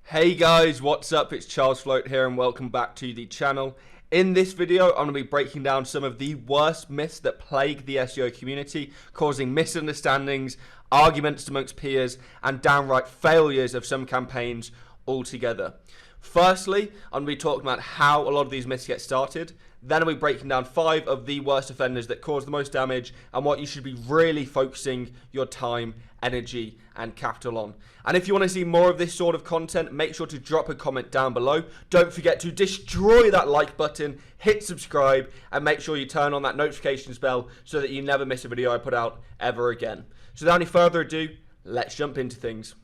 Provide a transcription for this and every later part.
Hey guys, what's up? It's Charles Floate here and welcome back to the channel. In this video, I'm going to be breaking down some of the worst myths that plague the SEO community, causing misunderstandings, arguments amongst peers, and downright failures of some campaigns altogether. Firstly, I'm going to be talking about how a lot of these myths get started. Then I'll be breaking down 5 of the worst offenders that cause the most damage and what you should be really focusing your time, energy, and capital on. And if you want to see more of this sort of content, make sure to drop a comment down below. Don't forget to destroy that like button, hit subscribe, and make sure you turn on that notifications bell so that you never miss a video I put out ever again. So without any further ado, let's jump into things.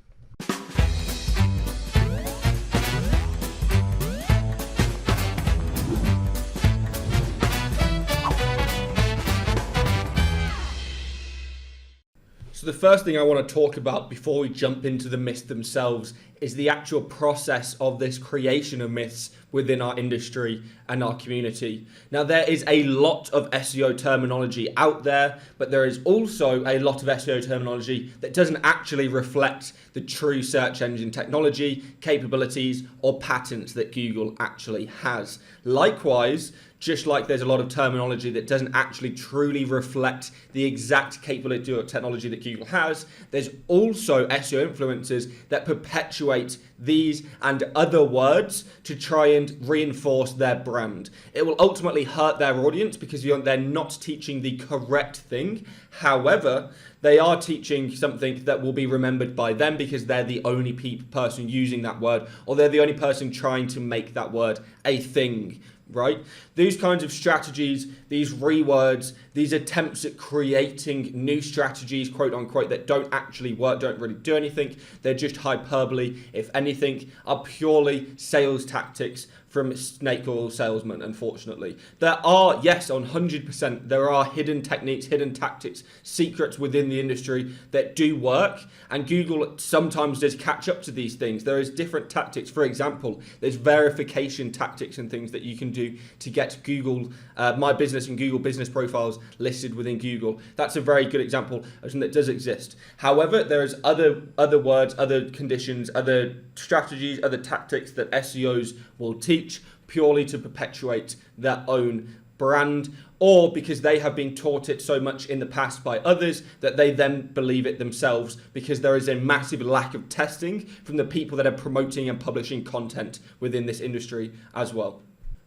So the first thing I want to talk about before we jump into the myths themselves is the actual process of this creation of myths within our industry and our community. Now, there is a lot of SEO terminology out there, but there is also a lot of SEO terminology that doesn't actually reflect the true search engine technology, capabilities, or patents that Google actually has. Likewise, just like there's a lot of terminology that doesn't actually truly reflect the exact capability or technology that Google has, there's also SEO influencers that perpetuate these and other words to try and reinforce their brand. It will ultimately hurt their audience because they're not teaching the correct thing. However, they are teaching something that will be remembered by them because they're the only person using that word, or they're the only person trying to make that word a thing. Right? These kinds of strategies, these rewords, these attempts at creating new strategies, quote unquote, that don't actually work, don't really do anything. They're just hyperbole, if anything, are purely sales tactics from snake oil salesmen, unfortunately. There are, yes, 100%, there are hidden techniques, hidden tactics, secrets within the industry that do work, and Google sometimes does catch up to these things. There is different tactics. For example, there's verification tactics and things that you can do to get Google, My Business and Google business profiles listed within Google. That's a very good example of something that does exist. However, there's other words, other conditions, other strategies, other tactics that SEOs will teach purely to perpetuate their own brand, or because they have been taught it so much in the past by others that they then believe it themselves, because there is a massive lack of testing from the people that are promoting and publishing content within this industry as well.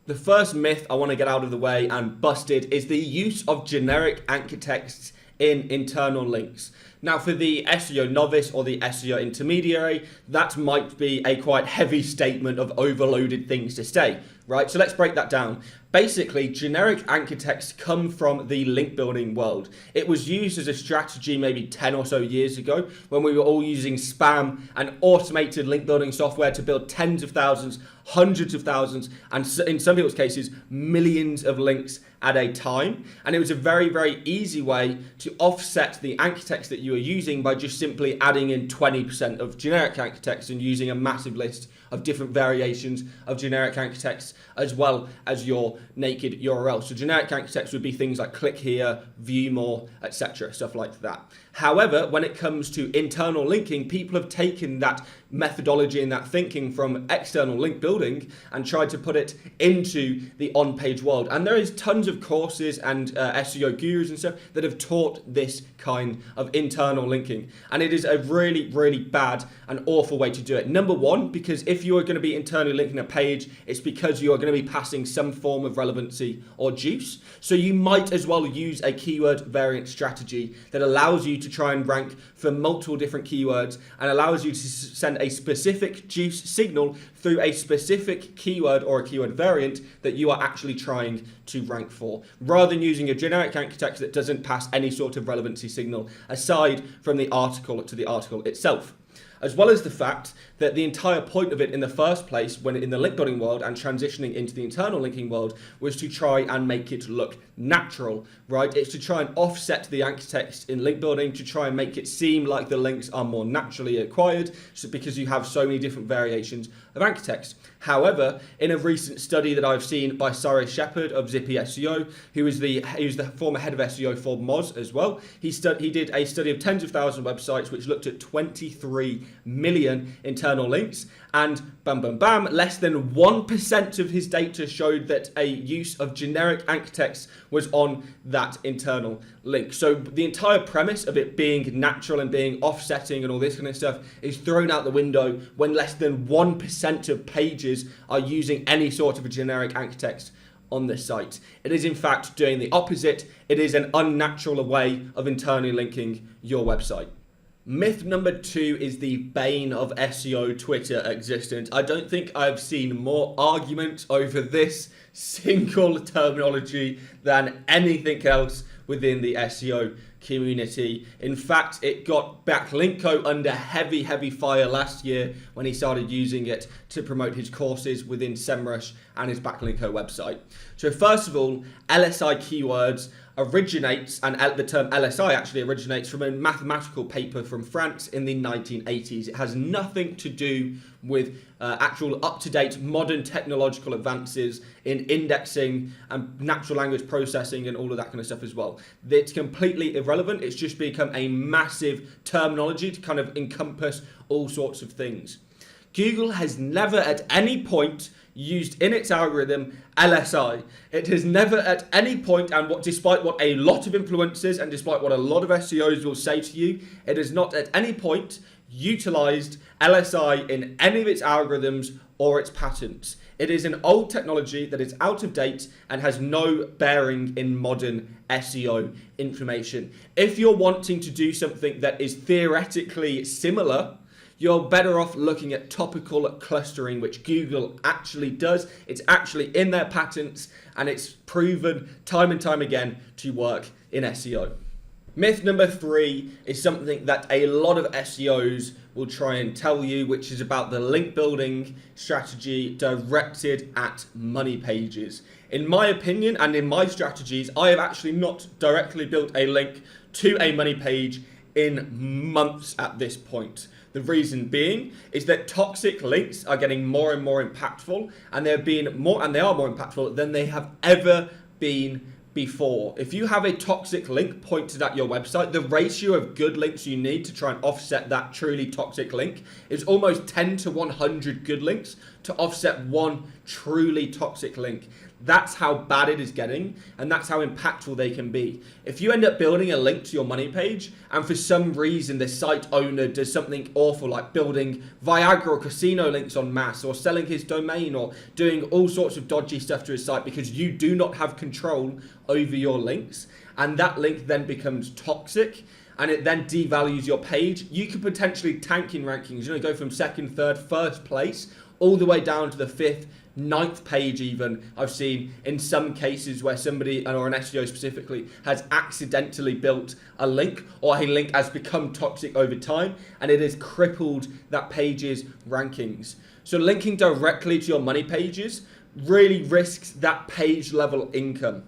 The first myth I want to get out of the way and busted is the use of generic anchor texts in internal links. Now, for the SEO novice or the SEO intermediary, that might be a quite heavy statement of overloaded things to say, right? So let's break that down. Basically, generic anchor texts come from the link building world. It was used as a strategy maybe 10 or so years ago when we were all using spam and automated link building software to build tens of thousands, hundreds of thousands, and in some people's cases, millions of links at a time. And it was a very, very easy way to offset the anchor text that you are using by just simply adding in 20% of generic anchor text and using a massive list of different variations of generic anchor text as well as your naked URL. So generic anchor text would be things like click here, view more, etc., stuff like that. However, when it comes to internal linking, people have taken that methodology and that thinking from external link building and tried to put it into the on-page world. And there is tons of courses and SEO gurus and stuff that have taught this kind of internal linking. And it is a really, really bad and awful way to do it. Number one, because if you are going to be internally linking a page, it's because you are going to be passing some form of relevancy or juice. So you might as well use a keyword variant strategy that allows you to try and rank for multiple different keywords and allows you to send a specific juice signal through a specific keyword or a keyword variant that you are actually trying to rank for, rather than using a generic anchor text that doesn't pass any sort of relevancy signal aside from the article to the article itself. As well as the fact that the entire point of it in the first place, when in the link building world and transitioning into the internal linking world, was to try and make it look natural, right? It's to try and offset the anchor text in link building, to try and make it seem like the links are more naturally acquired, so because you have so many different variations of anchor text. However, in a recent study that I've seen by Cyrus Shepherd of Zippy SEO, who is the former head of SEO for Moz as well, he did a study of tens of thousands of websites which looked at 23 million internal links, and bam, bam, bam, less than 1% of his data showed that a use of generic anchor text was on that internal link. So the entire premise of it being natural and being offsetting and all this kind of stuff is thrown out the window when less than 1% of pages are using any sort of a generic anchor text on this site. It is in fact doing the opposite. It is an unnatural way of internally linking your website. Myth number 2 is the bane of SEO Twitter existence. I don't think I've seen more argument over this single terminology than anything else within the SEO community. In fact, it got Backlinko under heavy fire last year when he started using it to promote his courses within SEMrush and his Backlinko website. So first of all, LSI Keywords originates, and the term LSI actually originates from a mathematical paper from France in the 1980s. It has nothing to do with actual up-to-date modern technological advances in indexing and natural language processing and all of that kind of stuff as well. It's completely irrelevant. It's just become a massive terminology to kind of encompass all sorts of things. Google has never at any point used in its algorithm LSI. It has never at any point, and despite what a lot of influencers and despite what a lot of SEOs will say to you, it has not at any point utilized LSI in any of its algorithms or its patents. It is an old technology that is out of date and has no bearing in modern SEO information. If you're wanting to do something that is theoretically similar, you're better off looking at topical clustering, which Google actually does. It's actually in their patents, and it's proven time and time again to work in SEO. Myth number 3 is something that a lot of SEOs will try and tell you, which is about the link building strategy directed at money pages. In my opinion and in my strategies, I have actually not directly built a link to a money page in months at this point. The reason being is that toxic links are getting more and more impactful, and they are more impactful than they have ever been before. If you have a toxic link pointed at your website, the ratio of good links you need to try and offset that truly toxic link is almost 10 to 100 good links to offset one truly toxic link. That's how bad it is getting, and that's how impactful they can be. If you end up building a link to your money page, and for some reason the site owner does something awful like building Viagra or casino links en masse, or selling his domain, or doing all sorts of dodgy stuff to his site because you do not have control over your links, and that link then becomes toxic, and it then devalues your page, you could potentially tank in rankings. Go from second, third, first place, all the way down to the 5th, 9th page even. I've seen in some cases where somebody, or an SEO specifically, has accidentally built a link, or a link has become toxic over time, and it has crippled that page's rankings. So linking directly to your money pages really risks that page level income.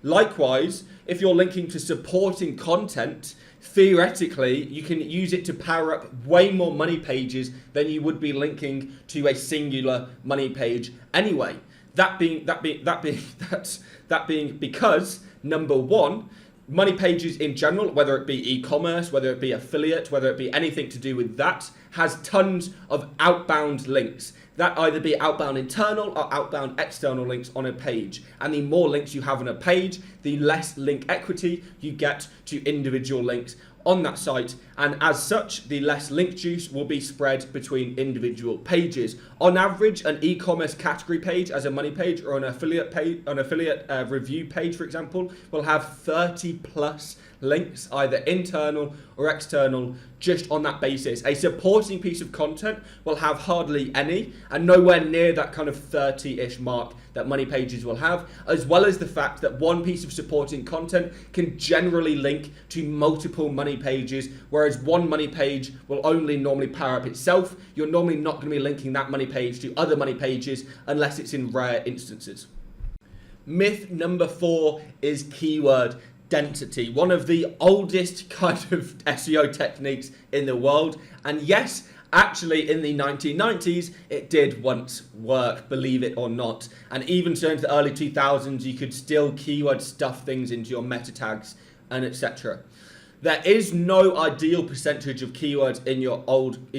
Likewise, if you're linking to supporting content, theoretically, you can use it to power up way more money pages than you would be linking to a singular money page anyway. That being because, number one, money pages in general, whether it be e-commerce, whether it be affiliate, whether it be anything to do with that, has tons of outbound links. That either be outbound internal or outbound external links on a page. And the more links you have on a page, the less link equity you get to individual links on that site, and as such, the less link juice will be spread between individual pages. On average, an e-commerce category page as a money page, or an affiliate page, review page, for example, will have 30 plus links, either internal or external, just on that basis. A supporting piece of content will have hardly any, and nowhere near that kind of 30-ish mark that money pages will have, as well as the fact that one piece of supporting content can generally link to multiple money pages, whereas one money page will only normally power up itself. You're normally not going to be linking that money page to other money pages unless it's in rare instances. Myth number 4 is keyword density, one of the oldest kind of SEO techniques in the world. And yes, actually in the 1990s, it did once work, believe it or not. And even so into the early 2000s, you could still keyword stuff things into your meta tags and etc. There is no ideal percentage of keywords in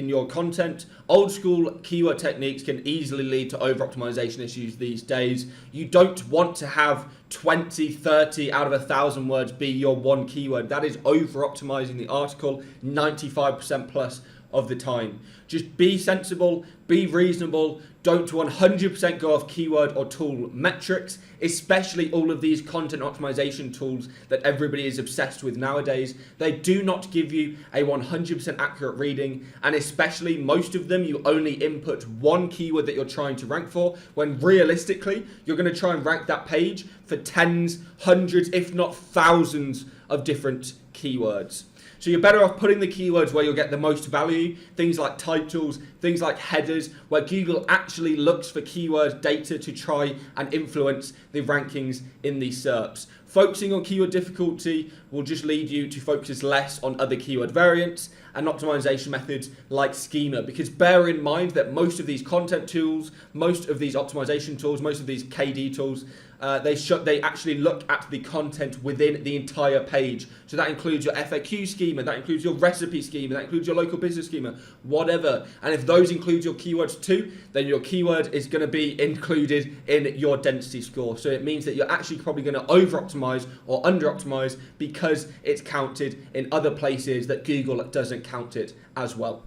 your content. Old school keyword techniques can easily lead to over-optimization issues these days. You don't want to have 20, 30 out of 1,000 words be your one keyword. That is over-optimizing the article 95% plus of the time. Just be sensible, be reasonable, don't 100% go off keyword or tool metrics, especially all of these content optimization tools that everybody is obsessed with nowadays. They do not give you a 100% accurate reading, and especially most of them, you only input one keyword that you're trying to rank for, when realistically, you're going to try and rank that page for tens, hundreds, if not thousands of different keywords. So you're better off putting the keywords where you'll get the most value, things like titles, things like headers, where Google actually looks for keyword data to try and influence the rankings in these SERPs. Focusing on keyword difficulty will just lead you to focus less on other keyword variants and optimization methods like schema, because bear in mind that most of these content tools, most of these optimization tools, most of these KD tools, they actually look at the content within the entire page. So that includes your FAQ schema, that includes your recipe schema, that includes your local business schema, whatever. And if those include your keywords too, then your keyword is going to be included in your density score. So it means that you're actually probably going to over-optimize or under-optimize because it's counted in other places that Google doesn't count it as well.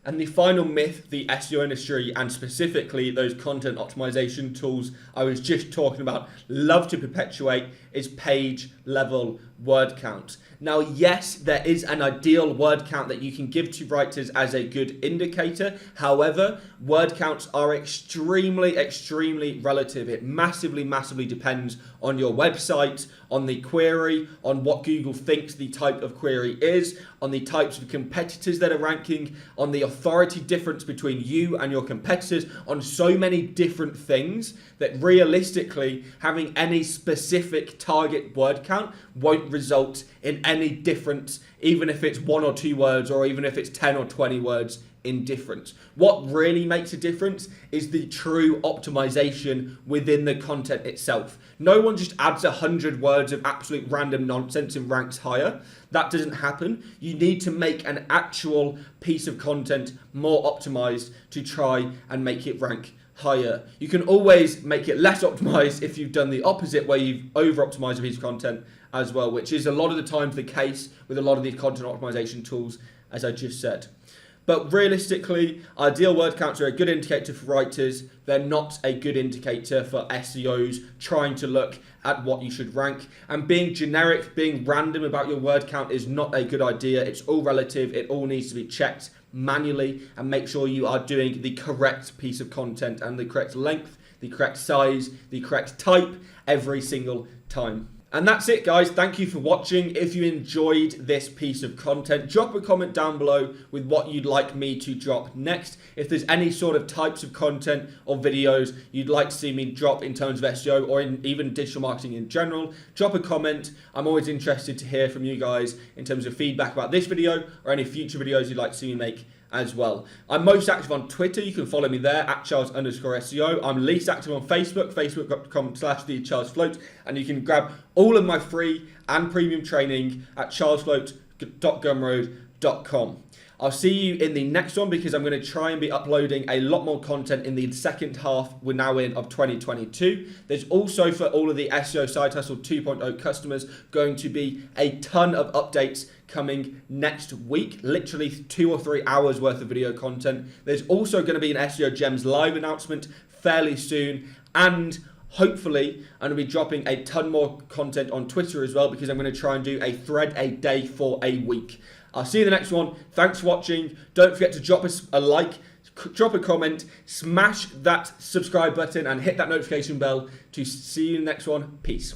And the final myth the SEO industry, and specifically those content optimization tools I was just talking about, love to perpetuate is page level word count. Now, yes, there is an ideal word count that you can give to writers as a good indicator. However, word counts are extremely relative. It massively depends on your website, on the query, on what Google thinks the type of query is, on the types of competitors that are ranking, on the authority difference between you and your competitors, on so many different things that realistically having any specific target word count won't result in any difference, even if it's 1 or 2 words or even if it's 10 or 20 words in difference. What really makes a difference is the true optimization within the content itself. No one just adds 100 words of absolute random nonsense and ranks higher. That doesn't happen. You need to make an actual piece of content more optimized to try and make it rank higher. You can always make it less optimized if you've done the opposite, where you've over-optimized a piece of content as well, which is a lot of the times the case with a lot of these content optimization tools, as I just said. But realistically, ideal word counts are a good indicator for writers. They're not a good indicator for SEOs trying to look at what you should rank. And being generic, being random about your word count is not a good idea. It's all relative. It all needs to be checked manually, and make sure you are doing the correct piece of content and the correct length, the correct size, the correct type every single time. And that's it, guys. Thank you for watching. If you enjoyed this piece of content, drop a comment down below with what you'd like me to drop next. If there's any sort of types of content or videos you'd like to see me drop in terms of SEO or even digital marketing in general, drop a comment. I'm always interested to hear from you guys in terms of feedback about this video or any future videos you'd like to see me make as well. I'm most active on Twitter. You can follow me there at Charles_SEO. I'm least active on Facebook, facebook.com/thecharlesfloat, and you can grab all of my free and premium training at charlesfloat.gumroad.com. I'll see you in the next one, because I'm going to try and be uploading a lot more content in the second half we're now in of 2022. There's also, for all of the SEO Side Hustle 2.0 customers, going to be a ton of updates coming next week, literally 2 or 3 hours worth of video content. There's also going to be an SEO Gems live announcement fairly soon, and hopefully I'm going to be dropping a ton more content on Twitter as well, because I'm going to try and do a thread a day for a week. I'll see you in the next one. Thanks for watching. Don't forget to drop us a like, drop a comment, smash that subscribe button and hit that notification bell to see you in the next one. Peace.